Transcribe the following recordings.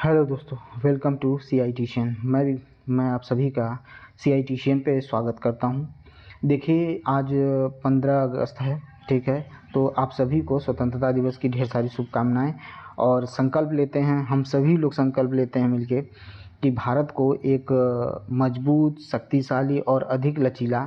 Hello दोस्तों, welcome to सीआईटीशियन। मैं आप सभी का सीआईटीशियन पे स्वागत करता हूं। देखिए, आज 15 अगस्त है, ठीक है। तो आप सभी को स्वतंत्रता दिवस की ढेर सारी शुभकामनाएं। और संकल्प लेते हैं, हम सभी लोग संकल्प लेते हैं मिलके कि भारत को एक मजबूत, शक्तिशाली और अधिक लचीला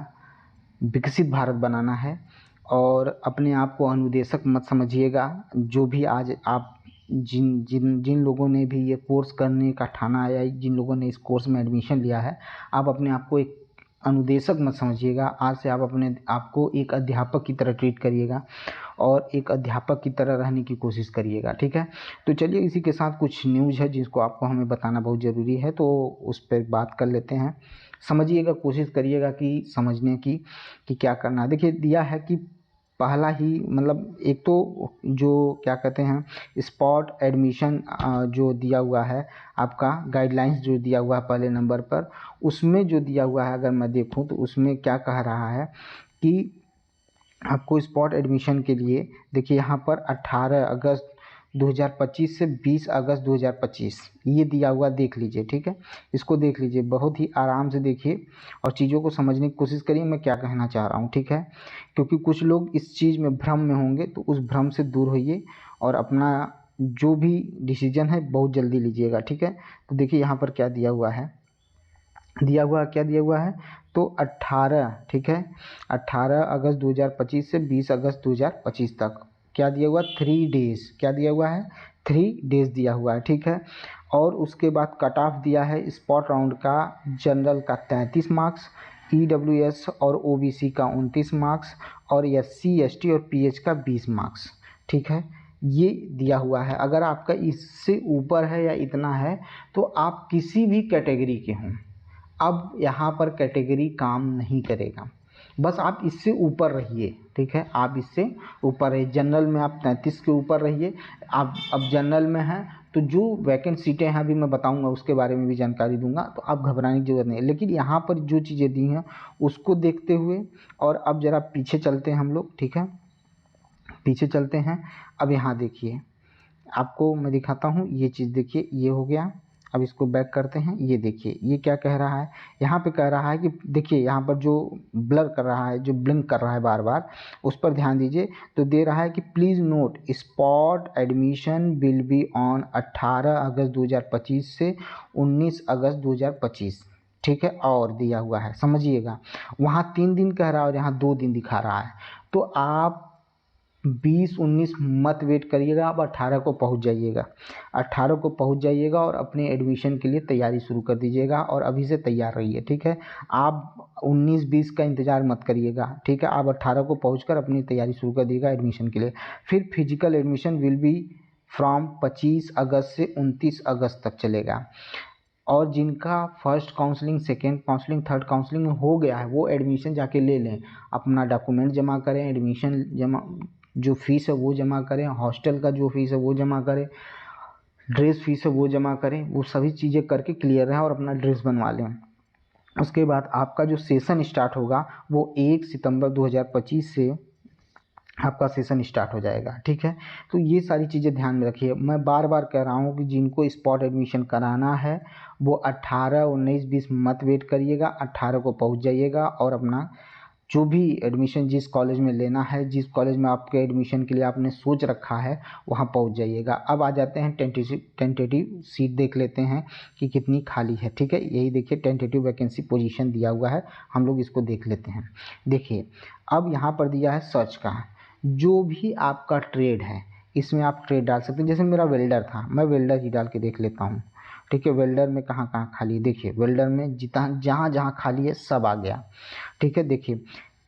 विकसित भारत बनाना है। और अपने आप को अनुदेशक मत समझिएगा। जो भी आज आप जिन जिन जिन लोगों ने भी ये कोर्स करने का ठाना है या जिन लोगों ने इस कोर्स में एडमिशन लिया है, आप अपने आप को एक अनुदेशक मत समझिएगा। आज से आप अपने आप को एक अध्यापक की तरह ट्रीट करिएगा और एक अध्यापक की तरह रहने की कोशिश करिएगा, ठीक है। तो चलिए, इसी के साथ कुछ न्यूज़ है जिसको आपको हमें बताना बहुत ज़रूरी है, तो उस पर बात कर लेते हैं। समझिएगा, कोशिश करिएगा कि समझने की कि क्या करना है। देखिए, दिया है कि पहला ही मतलब एक तो जो क्या कहते हैं स्पॉट एडमिशन जो दिया हुआ है, आपका गाइडलाइंस जो दिया हुआ है पहले नंबर पर, उसमें जो दिया हुआ है अगर मैं देखूं तो उसमें क्या कह रहा है कि आपको स्पॉट एडमिशन के लिए देखिए यहाँ पर 18 अगस्त 2025 से 20 अगस्त 2025 ये दिया हुआ, देख लीजिए, ठीक है। इसको देख लीजिए, बहुत ही आराम से देखिए और चीज़ों को समझने की कोशिश करिए मैं क्या कहना चाह रहा हूँ, ठीक है। क्योंकि कुछ लोग इस चीज़ में भ्रम में होंगे, तो उस भ्रम से दूर होइए और अपना जो भी डिसीजन है बहुत जल्दी लीजिएगा, ठीक है। तो देखिए यहाँ पर क्या दिया हुआ है, क्या दिया हुआ है, तो 18, ठीक है, 18 अगस्त 2025 से 20 अगस्त 2025 तक क्या दिया हुआ, 3 डेज़ क्या दिया हुआ है, 3 डेज़ दिया हुआ है, ठीक है। और उसके बाद कट ऑफ दिया है स्पॉट राउंड का, जनरल का 33 मार्क्स, ईडब्ल्यूएस और ओबीसी का 29 मार्क्स और एससी एसटी और पीएच का 20 मार्क्स, ठीक है। ये दिया हुआ है। अगर आपका इससे ऊपर है या इतना है तो आप किसी भी कैटेगरी के हों, अब यहाँ पर कैटेगरी काम नहीं करेगा। बस आप इससे ऊपर रहिए, ठीक है। आप इससे ऊपर रहिए, जनरल में आप 33 के ऊपर रहिए। आप अब जनरल में हैं तो जो वैकेंट सीटें हैं अभी मैं बताऊंगा, उसके बारे में भी जानकारी दूंगा, तो आप घबराने की जरूरत नहीं है। लेकिन यहाँ पर जो चीज़ें दी हैं उसको देखते हुए, और अब ज़रा पीछे चलते हैं हम लोग, ठीक है, पीछे चलते हैं। अब यहाँ देखिए, आपको मैं दिखाता हूँ, ये चीज़ देखिए, ये हो गया। अब इसको बैक करते हैं, ये देखिए ये क्या कह रहा है, यहाँ पे कह रहा है कि देखिए यहाँ पर जो ब्लर कर रहा है, जो ब्लिंक कर रहा है बार बार, उस पर ध्यान दीजिए। तो दे रहा है कि please note spot admission will be on 18 अगस्त 2025 से 19 अगस्त 2025, ठीक है। और दिया हुआ है, समझिएगा, वहाँ 3 दिन कह रहा है और यहाँ 2 दिन दिखा रहा है। तो आप 20-19 मत वेट करिएगा, आप 18 को पहुंच जाइएगा, 18 को पहुंच जाइएगा और अपने एडमिशन के लिए तैयारी शुरू कर दीजिएगा और अभी से तैयार रहिए, ठीक है। आप 19-20 का इंतज़ार मत करिएगा, ठीक है। आप 18 को पहुंचकर अपनी तैयारी शुरू कर दीजिएगा एडमिशन के लिए। फिर physical admission will be from 25 अगस्त से 29 अगस्त तक चलेगा। और जिनका first counselling, second counselling, third counselling हो गया है वो एडमिशन जाके ले लें, अपना डॉक्यूमेंट जमा करें, एडमिशन जमा जो फीस है वो जमा करें, हॉस्टल का जो फीस है वो जमा करें, ड्रेस फीस है वो जमा करें, वो सभी चीज़ें करके क्लियर रहें और अपना ड्रेस बनवा लें। उसके बाद आपका जो सेशन स्टार्ट होगा वो 1 सितंबर 2025 से आपका सेशन स्टार्ट हो जाएगा, ठीक है। तो ये सारी चीज़ें ध्यान में रखिए। मैं बार बार कह रहा हूँ कि जिनको स्पॉट एडमिशन कराना है वो 18, 19, 20 मत वेट करिएगा, 18 को पहुँच जाइएगा और अपना जो भी एडमिशन जिस कॉलेज में लेना है, जिस कॉलेज में आपके एडमिशन के लिए आपने सोच रखा है, वहाँ पहुँच जाइएगा। अब आ जाते हैं टेंटेटिव सीट देख लेते हैं कि कितनी खाली है, ठीक है। यही देखिए टेंटेटिव वैकेंसी पोजीशन दिया हुआ है, हम लोग इसको देख लेते हैं। देखिए, अब यहाँ पर दिया है सर्च का, जो भी आपका ट्रेड है इसमें आप ट्रेड डाल सकते हैं। जैसे मेरा वेल्डर था, मैं वेल्डर ही डाल के देख लेता हूँ, ठीक है। वेल्डर में कहाँ कहाँ खाली है, देखिए वेल्डर में जितना जहाँ जहाँ खाली है सब आ गया, ठीक है। देखिए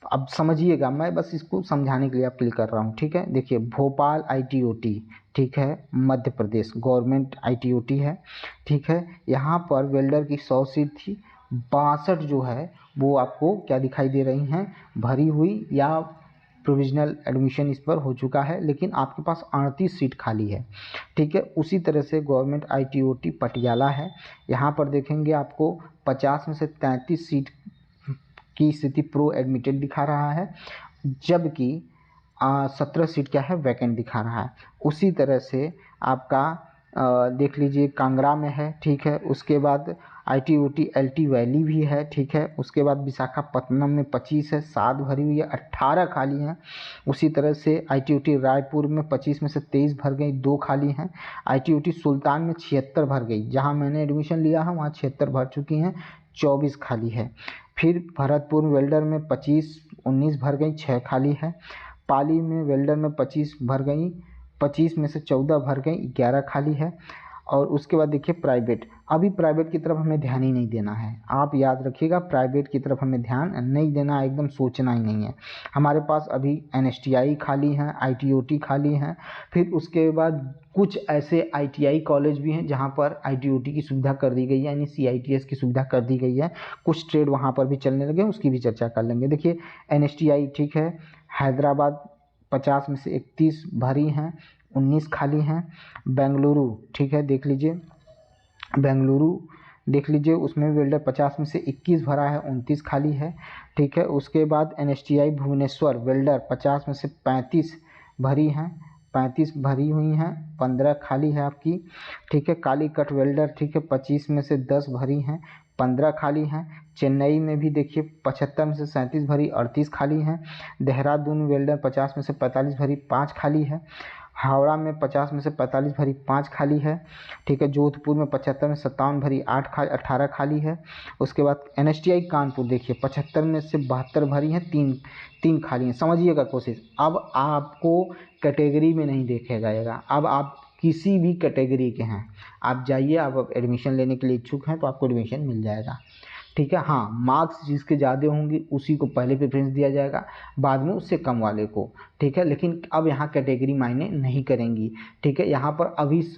अब समझिएगा, मैं बस इसको समझाने के लिए आप क्लिक कर रहा हूँ, ठीक है। देखिए भोपाल आईटीओटी, ठीक है, मध्य प्रदेश गवर्नमेंट आईटीओटी है, ठीक है। यहाँ पर वेल्डर की 100 सीट थी, 62 जो है वो आपको क्या दिखाई दे रही हैं, भरी हुई या प्रोविजनल एडमिशन इस पर हो चुका है, लेकिन आपके पास 38 सीट खाली है, ठीक है। उसी तरह से गवर्नमेंट आईटीओटी पटियाला है, यहाँ पर देखेंगे आपको 50 में से 33 सीट की स्थिति प्रो एडमिटेड दिखा रहा है, जबकि 17 सीट क्या है, वैकेंट दिखा रहा है। उसी तरह से आपका देख लीजिए कांगड़ा में है, ठीक है। उसके बाद ITOT LT वैली भी है, ठीक है। उसके बाद विशाखापट्टनम में 25 है, 7 भरी हुई है, 18 खाली हैं। उसी तरह से ITOT रायपुर में 25 में से 23 भर गई, 2 खाली हैं। ITOT सुल्तान में 76 भर गई, जहां मैंने एडमिशन लिया है वहां 76 भर चुकी हैं, 24 खाली है। फिर भरतपुर वेल्डर में 19 भर गई, 6 खाली है। पाली में वेल्डर में 25 भर गई, 25 में से 14 भर गई, 11 खाली है। और उसके बाद देखिए प्राइवेट, अभी प्राइवेट की तरफ हमें ध्यान ही नहीं देना है। आप याद रखिएगा, प्राइवेट की तरफ हमें ध्यान नहीं देना, एकदम सोचना ही नहीं है। हमारे पास अभी NSTI खाली हैं, ITOT खाली हैं। फिर उसके बाद कुछ ऐसे ITI कॉलेज भी हैं जहां पर ITOT की सुविधा कर दी गई है, यानी CITS की सुविधा कर दी गई है। कुछ ट्रेड वहां पर भी चलने लगे, उसकी भी चर्चा कर लेंगे। देखिए NSTI, ठीक है, हैदराबाद 50 में से 31 भरी हैं, 19 खाली हैं। बेंगलुरु, ठीक है, देख लीजिए बेंगलुरु देख लीजिए, उसमें वेल्डर 50 में से 21 भरा है, 29 खाली है, ठीक है। उसके बाद NSTI भुवनेश्वर वेल्डर 50 में से 35 भरी हैं, 35 भरी हुई हैं, 15 खाली है आपकी, ठीक है। कालीकट वेल्डर, ठीक है, 25 में से 10 भरी हैं, 15 खाली हैं। चेन्नई में भी देखिए 75 में से 37 भरी, 38 खाली हैं। देहरादून वेल्डर 50 में से 45 भरी, 5 खाली है। हावड़ा में 50 में से 45 भरी, 5 खाली है, ठीक है। जोधपुर में 75 में 57 भरी, 18 खाली है। उसके बाद NSTI कानपुर देखिए 75 में से 72 भरी हैं, 3 खाली हैं। समझिएगा कोशिश, अब आपको कैटेगरी में नहीं देखेगा जाएगा, अब आप किसी भी कैटेगरी के हैं, आप जाइए, आप एडमिशन लेने के लिए इच्छुक हैं तो आपको एडमिशन मिल जाएगा, ठीक है। हाँ, मार्क्स जिसके ज़्यादा होंगे उसी को पहले प्रेफरेंस दिया जाएगा, बाद में उससे कम वाले को, ठीक है। लेकिन अब यहाँ कैटेगरी मायने नहीं करेंगी, ठीक है। यहाँ पर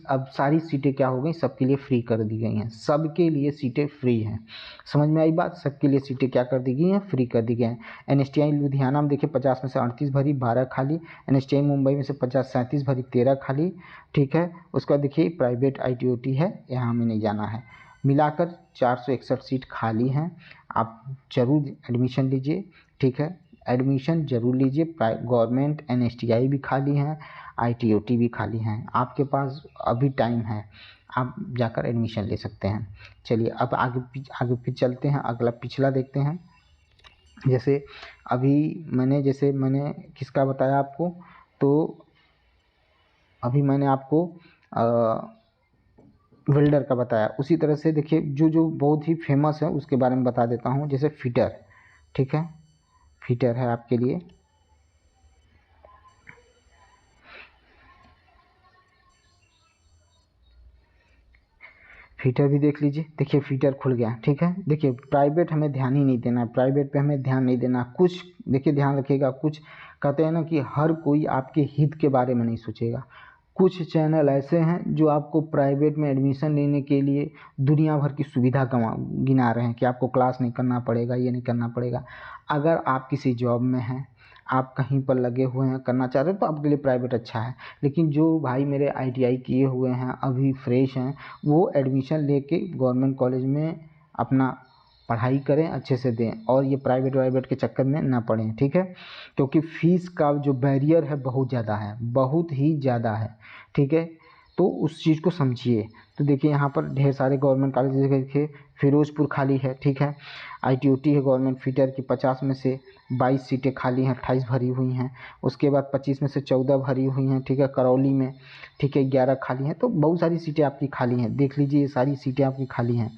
अब सारी सीटें क्या हो गई, सबके लिए फ्री कर दी गई हैं, सबके लिए सीटें फ्री हैं। समझ में आई बात, सबके लिए सीटें क्या कर दी गई हैं, फ्री कर दी गई हैं। NSTI लुधियाना में देखिए 50 में से 38 भरी, 12 खाली। NSTI मुंबई में से 37 भरी, 13 खाली, ठीक है। उसके बाद देखिए प्राइवेट ITOT है, यहाँ हमें नहीं जाना है। मिलाकर 461 सीट खाली हैं, आप जरूर एडमिशन लीजिए, ठीक है। एडमिशन जरूर लीजिए, गवर्नमेंट NSTI भी खाली हैं, ITOT भी खाली हैं, आपके पास अभी टाइम है, आप जाकर एडमिशन ले सकते हैं। चलिए अब आगे चलते हैं, अगला पिछला देखते हैं। जैसे मैंने किसका बताया आपको, तो अभी मैंने आपको वेल्डर का बताया। उसी तरह से देखिए जो बहुत ही फेमस है उसके बारे में बता देता हूँ, जैसे फिटर, ठीक है, फिटर है आपके लिए। फिटर भी देख लीजिए, देखिए फिटर खुल गया, ठीक है। देखिए प्राइवेट हमें ध्यान ही नहीं देना, प्राइवेट पे हमें ध्यान नहीं देना। कुछ देखिए ध्यान रखिएगा, कुछ कहते हैं ना कि हर कोई आपके हित के बारे में नहीं सोचेगा। कुछ चैनल ऐसे हैं जो आपको प्राइवेट में एडमिशन लेने के लिए दुनिया भर की सुविधा गिना रहे हैं कि आपको क्लास नहीं करना पड़ेगा, ये नहीं करना पड़ेगा। अगर आप किसी जॉब में हैं, आप कहीं पर लगे हुए हैं, करना चाह रहे हैं, तो आपके लिए प्राइवेट अच्छा है। लेकिन जो भाई मेरे ITI किए हुए हैं, अभी फ्रेश हैं, वो एडमिशन लेके गवर्नमेंट कॉलेज में अपना पढ़ाई करें, अच्छे से दें, और ये प्राइवेट के चक्कर में ना पड़ें, ठीक है। क्योंकि फीस का जो बैरियर है बहुत ज़्यादा है, बहुत ही ज़्यादा है, ठीक है। तो उस चीज़ को समझिए। तो देखिए यहाँ पर ढेर सारे गवर्नमेंट कॉलेज देखिए, फिरोजपुर खाली है, ठीक है। ITOT है गवर्नमेंट फिटर की, 50 में से 22 सीटें खाली हैं, 28 भरी हुई हैं। उसके बाद 25 में से 14 भरी हुई हैं, ठीक है। करौली में, ठीक है, 11 खाली हैं। तो बहुत सारी सीटें आपकी खाली हैं, देख लीजिए, ये सारी सीटें आपकी खाली हैं।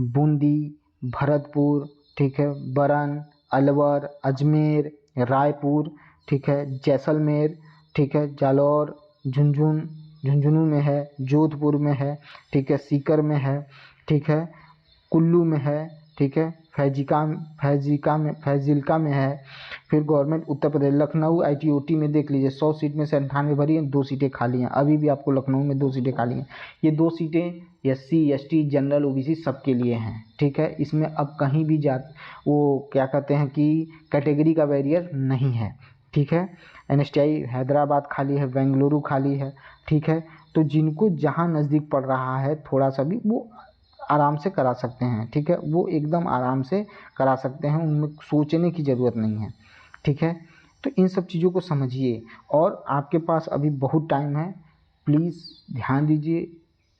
बूंदी, भरतपुर, ठीक है, बरन, अलवर, अजमेर, रायपुर, ठीक है, जैसलमेर, ठीक है, जालौर, झुंझुनू में है, जोधपुर में है, ठीक है, सीकर में है, ठीक है, कुल्लू में है, ठीक है, फैजिल्का में है। फिर गवर्नमेंट उत्तर प्रदेश लखनऊ ITOT में देख लीजिए, 100 सीट में से 98 भरी हैं, 2 सीटें खाली हैं। अभी भी आपको लखनऊ में 2 सीटें खाली हैं। ये 2 सीटें SC ST जनरल OBC सबके लिए हैं, ठीक है। इसमें अब कहीं भी वो क्या कहते हैं कि कैटेगरी का बैरियर नहीं है, ठीक है। NSTI हैदराबाद खाली है, बेंगलुरु खाली है, ठीक है। तो जिनको जहाँ नज़दीक पड़ रहा है थोड़ा सा भी, वो आराम से करा सकते हैं, ठीक है। वो एकदम आराम से करा सकते हैं, उनमें सोचने की ज़रूरत नहीं है, ठीक है। तो इन सब चीज़ों को समझिए, और आपके पास अभी बहुत टाइम है, प्लीज़ ध्यान दीजिए,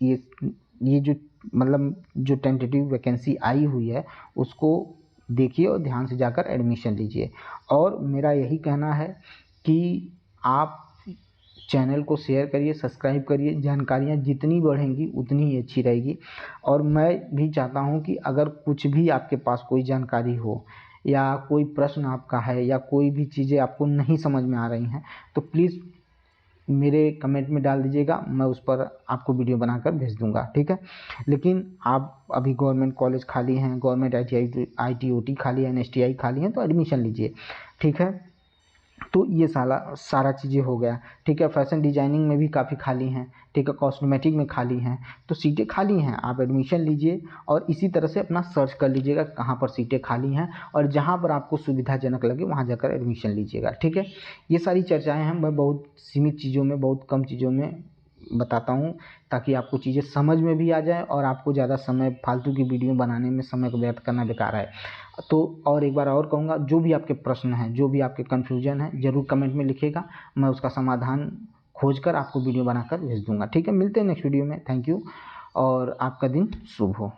ये जो मतलब जो टेंटेटिव वैकेंसी आई हुई है उसको देखिए और ध्यान से जाकर एडमिशन लीजिए। और मेरा यही कहना है कि आप चैनल को शेयर करिए, सब्सक्राइब करिए, जानकारियाँ जितनी बढ़ेंगी उतनी ही अच्छी रहेगी। और मैं भी चाहता हूँ कि अगर कुछ भी आपके पास कोई जानकारी हो या कोई प्रश्न आपका है या कोई भी चीज़ें आपको नहीं समझ में आ रही हैं तो प्लीज़ मेरे कमेंट में डाल दीजिएगा, मैं उस पर आपको वीडियो बनाकर भेज दूंगा, ठीक है। लेकिन आप अभी गवर्नमेंट कॉलेज खाली हैं, गवर्नमेंट ITOT खाली है, NSTI खाली हैं, तो एडमिशन लीजिए, ठीक है। तो ये सारा चीज़ें हो गया, ठीक है। फैशन डिजाइनिंग में भी काफ़ी खाली हैं, ठीक है। कॉस्मेटिक में खाली हैं, तो सीटें खाली हैं, आप एडमिशन लीजिए और इसी तरह से अपना सर्च कर लीजिएगा कहाँ पर सीटें खाली हैं और जहाँ पर आपको सुविधाजनक लगे वहाँ जाकर एडमिशन लीजिएगा, ठीक है। ये सारी चर्चाएं हैं, मैं बहुत सीमित चीज़ों में, बहुत कम चीज़ों में बताता हूँ ताकि आपको चीज़ें समझ में भी आ जाए और आपको ज़्यादा समय फालतू की वीडियो बनाने में समय को व्यर्थ करना बेकार है। तो और एक बार और कहूँगा, जो भी आपके प्रश्न हैं, जो भी आपके कन्फ्यूजन है, ज़रूर कमेंट में लिखिएगा, मैं उसका समाधान खोजकर आपको वीडियो बनाकर भेज दूंगा, ठीक है। मिलते हैं नेक्स्ट वीडियो में। थैंक यू और आपका दिन शुभ हो।